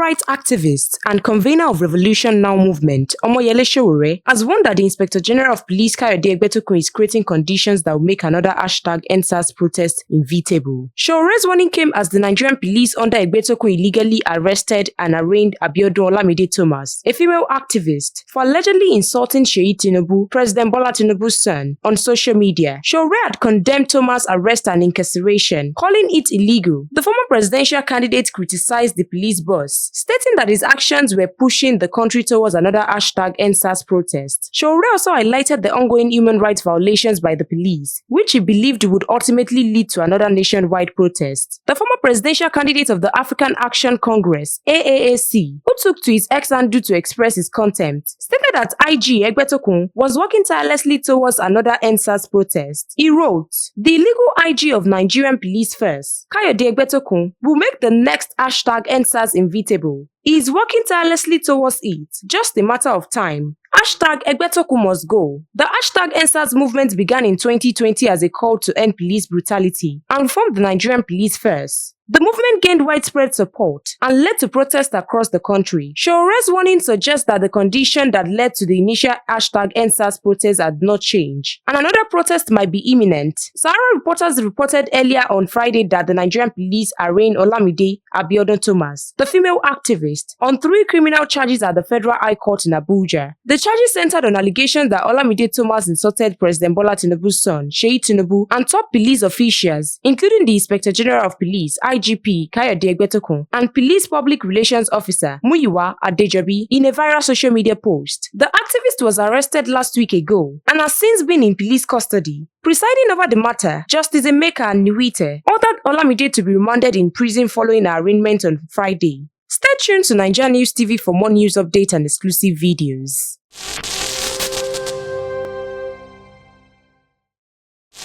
rights activist and convener of Revolution Now movement, Omoyele Sowore, has warned that the Inspector General of Police Egbetokun is creating conditions that will make another #EndSARS protest inevitable. Sowore's warning came as the Nigerian police under Egbetokun illegally arrested and arraigned Abiodun Olamide Thomas, a female activist, for allegedly insulting Seyi Tinubu, President Bola Tinubu's son, on social media. Sowore had condemned Thomas' arrest and incarceration, calling it illegal. The former presidential candidate criticized the police boss, stating that his actions were pushing the country towards another #EndSARS protest. Sowore also highlighted the ongoing human rights violations by the police, which he believed would ultimately lead to another nationwide protest. The former presidential candidate of the African Action Congress, AAAC, who took to his X handle to express his contempt, stated that IG Egbetokun was working tirelessly towards another EndSARS protest. He wrote, "The illegal IG of Nigerian police first, Egbetokun, will make the next #EndSARS inevitable. He is working tirelessly towards it, just a matter of time. #Egbetokun must go." The #EndSARS movement began in 2020 as a call to end police brutality and reform the Nigerian police first. The movement gained widespread support and led to protests across the country. Sowore's warning suggests that the condition that led to the initial #EndSARS protest had not changed, and another protest might be imminent. Sowore reporters reported earlier on Friday that the Nigerian police arraigned Olamide Abiodun Thomas, the female activist, on 3 criminal charges at the Federal High Court in Abuja. The charges centered on allegations that Olamide Thomas insulted President Bola Tinubu's son, Seyi Tinubu, and top police officials, including the Inspector General of Police, IGP Egbetokun, and Police Public Relations Officer Muyiwa Adejobi, in a viral social media post. The activist was arrested last week ago and has since been in police custody. Presiding over the matter, Justice Emeka Nwite ordered Olamide to be remanded in prison following her arraignment on Friday. Stay tuned to NaijaNews TV for more news updates and exclusive videos.